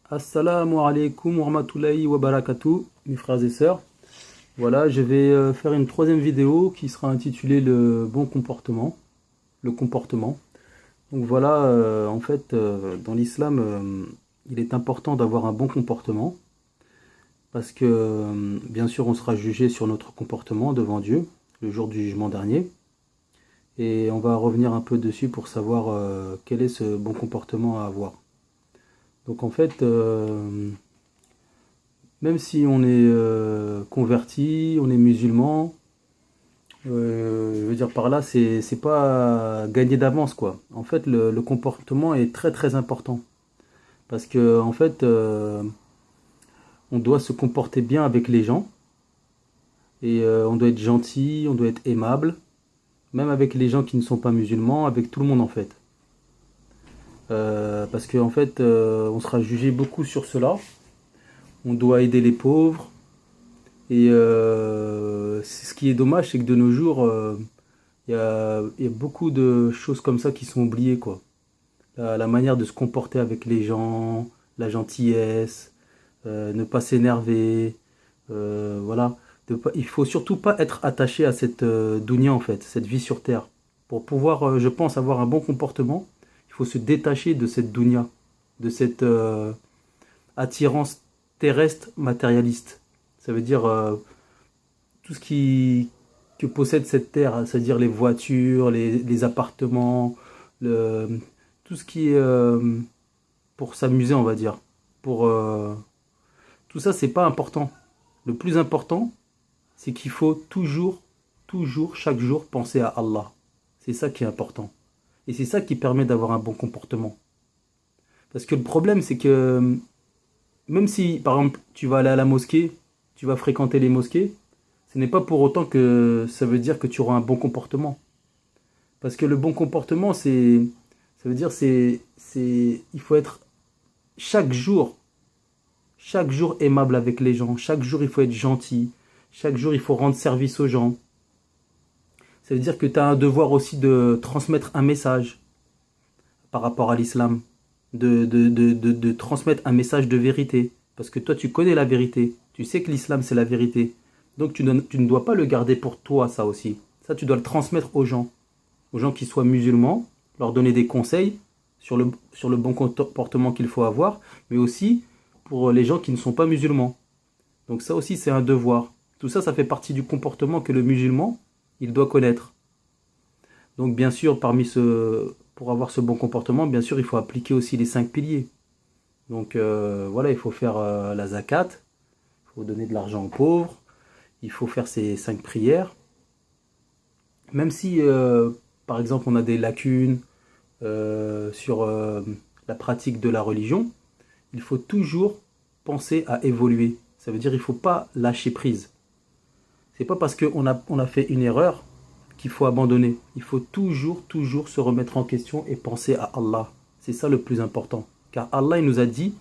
Assalamu alaikum wa rahmatullahi wa barakatuh, mes frères et sœurs. Voilà, je vais faire une troisième vidéo qui sera intitulée Le bon comportement. Le comportement. Donc voilà, dans l'islam, il est important d'avoir un bon comportement parce que, bien sûr, on sera jugé sur notre comportement devant Dieu le jour du jugement dernier. Et on va revenir un peu dessus pour savoir quel est ce bon comportement à avoir. Donc même si on est converti, on est musulman, je veux dire par là, c'est pas gagné d'avance quoi. En fait, le comportement est très très important parce que on doit se comporter bien avec les gens et on doit être gentil, on doit être aimable, même avec les gens qui ne sont pas musulmans, avec tout le monde en fait. Parce on sera jugé beaucoup sur cela. On doit aider les pauvres. Et ce qui est dommage, c'est que de nos jours, il y a beaucoup de choses comme ça qui sont oubliées, quoi. La manière de se comporter avec les gens, la gentillesse, ne pas s'énerver, voilà. Il faut surtout pas être attaché à cette dunya, en fait, cette vie sur Terre. Pour pouvoir, je pense, avoir un bon comportement, il faut se détacher de cette dunya, de cette attirance terrestre matérialiste. Ça veut dire tout ce que possède cette terre, hein, c'est-à-dire les voitures, les appartements, le, tout ce qui est pour s'amuser, on va dire. Pour tout ça, c'est pas important. Le plus important, c'est qu'il faut toujours, chaque jour, penser à Allah. C'est ça qui est important. Et c'est ça qui permet d'avoir un bon comportement. Parce que le problème, c'est que même si, par exemple, tu vas aller à la mosquée, tu vas fréquenter les mosquées, ce n'est pas pour autant que ça veut dire que tu auras un bon comportement. Parce que le bon comportement, ça veut dire, il faut être chaque jour, chaque jour aimable avec les gens, chaque jour il faut être gentil, chaque jour il faut rendre service aux gens. Ça veut dire que tu as un devoir aussi de transmettre un message par rapport à l'islam, de transmettre un message de vérité. Parce que toi, tu connais la vérité. Tu sais que l'islam, c'est la vérité. Donc, tu ne dois pas le garder pour toi, ça aussi. Ça, tu dois le transmettre aux gens qui soient musulmans, leur donner des conseils sur le bon comportement qu'il faut avoir, mais aussi pour les gens qui ne sont pas musulmans. Donc ça aussi, c'est un devoir. Tout ça, ça fait partie du comportement que le musulman, il doit connaître. Donc bien sûr, pour avoir ce bon comportement, bien sûr, il faut appliquer aussi les 5 piliers. Donc voilà, il faut faire la zakat, il faut donner de l'argent aux pauvres, il faut faire ces 5 prières. Même si, par exemple, on a des lacunes sur la pratique de la religion, il faut toujours penser à évoluer. Ça veut dire qu'il ne faut pas lâcher prise. C'est pas parce on a fait une erreur qu'il faut abandonner. Il faut toujours se remettre en question et penser à Allah. C'est ça le plus important. Car Allah, il nous a dit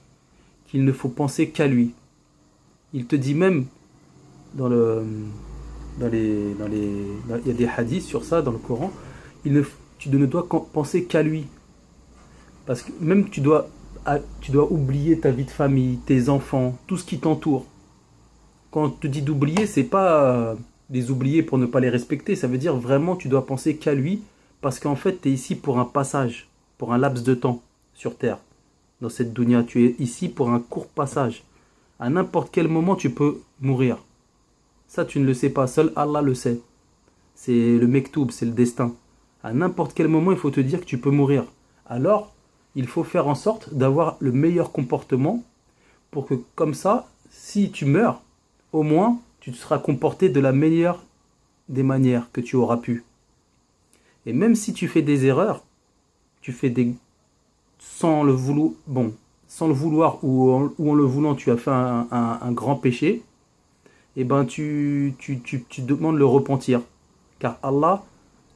qu'il ne faut penser qu'à lui. Il te dit même dans le, il y a des hadiths sur ça dans le Coran. Tu ne dois penser qu'à lui. Parce que même tu dois oublier ta vie de famille, tes enfants, tout ce qui t'entoure. Quand on te dit d'oublier, c'est pas les oublier pour ne pas les respecter. Ça veut dire vraiment tu dois penser qu'à lui. Parce qu'en fait, tu es ici pour un passage, pour un laps de temps sur Terre. Dans cette dunya, tu es ici pour un court passage. À n'importe quel moment, tu peux mourir. Ça, tu ne le sais pas. Seul Allah le sait. C'est le mektoub, c'est le destin. À n'importe quel moment, il faut te dire que tu peux mourir. Alors, il faut faire en sorte d'avoir le meilleur comportement pour que, comme ça, si tu meurs, au moins, tu te seras comporté de la meilleure des manières que tu auras pu. Et même si tu fais des erreurs, tu fais des sans le vouloir, bon, sans le vouloir ou en le voulant, tu as fait un grand péché, et ben tu demandes le repentir. Car Allah,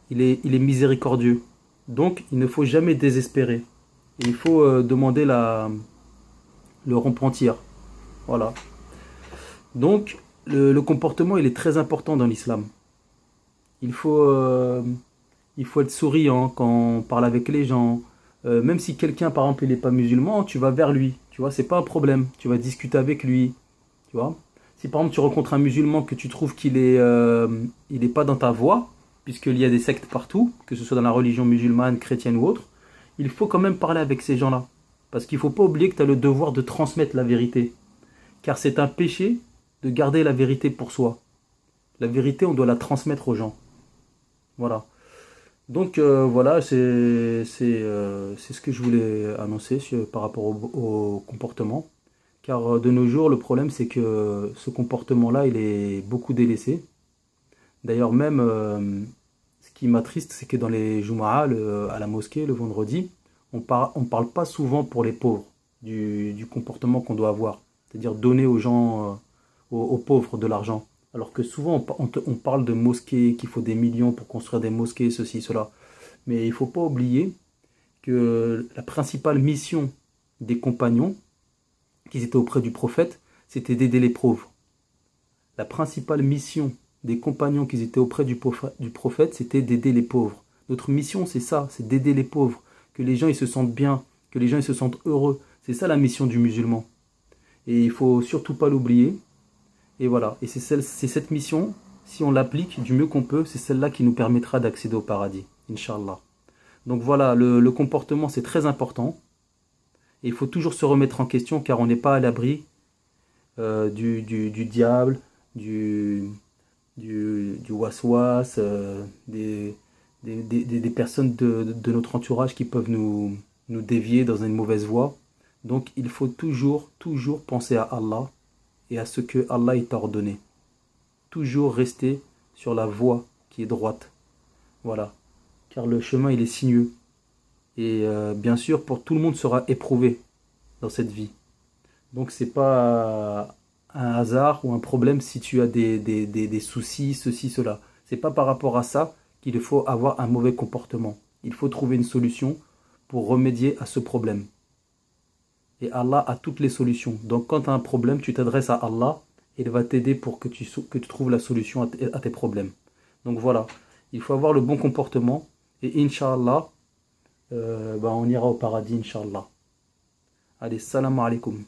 il est miséricordieux. Donc, il ne faut jamais désespérer. Et il faut demander le repentir. Voilà. Donc, le comportement, il est très important dans l'islam. Il faut, il faut être souriant quand on parle avec les gens. Même si quelqu'un, par exemple, il n'est pas musulman, tu vas vers lui. Tu vois, c'est pas un problème. Tu vas discuter avec lui. Tu vois. Si par exemple tu rencontres un musulman que tu trouves il est pas dans ta voie, puisqu'il y a des sectes partout, que ce soit dans la religion musulmane, chrétienne ou autre, il faut quand même parler avec ces gens-là. Parce qu'il ne faut pas oublier que tu as le devoir de transmettre la vérité. Car c'est un péché de garder la vérité pour soi. La vérité, on doit la transmettre aux gens. Voilà. Donc voilà, c'est ce que je voulais annoncer par rapport au comportement. Car de nos jours, le problème, c'est que ce comportement-là, il est beaucoup délaissé. D'ailleurs, même, ce qui m'attriste, c'est que dans les Jumu'ah, à la mosquée, le vendredi, on parle pas souvent pour les pauvres du comportement qu'on doit avoir. C'est-à-dire donner aux gens, aux pauvres de l'argent. Alors que souvent, on parle de mosquées, qu'il faut des millions pour construire des mosquées, ceci, cela. Mais il ne faut pas oublier que la principale mission des compagnons, qui étaient auprès du prophète, c'était d'aider les pauvres. La principale mission des compagnons qui étaient auprès du prophète, c'était d'aider les pauvres. Notre mission, c'est ça, c'est d'aider les pauvres, que les gens ils se sentent bien, que les gens ils se sentent heureux. C'est ça la mission du musulman. Et il faut surtout pas l'oublier. Et voilà, et c'est cette mission, si on l'applique du mieux qu'on peut, c'est celle-là qui nous permettra d'accéder au paradis, Inch'Allah. Donc voilà, le comportement c'est très important. Et il faut toujours se remettre en question car on n'est pas à l'abri du diable, du waswas, des personnes de notre entourage qui peuvent nous dévier dans une mauvaise voie. Donc il faut toujours, toujours penser à Allah et à ce que Allah t'a ordonné. Toujours rester sur la voie qui est droite. Voilà. Car le chemin il est sinueux. Et bien sûr, pour tout le monde sera éprouvé dans cette vie. Donc c'est pas un hasard ou un problème si tu as des soucis, ceci, cela. C'est pas par rapport à ça qu'il faut avoir un mauvais comportement. Il faut trouver une solution pour remédier à ce problème. Et Allah a toutes les solutions. Donc quand tu as un problème, tu t'adresses à Allah et il va t'aider pour que tu trouves la solution à tes problèmes. Donc voilà, il faut avoir le bon comportement et Inch'Allah, on ira au paradis, Inch'Allah. Allez, salam alaikum.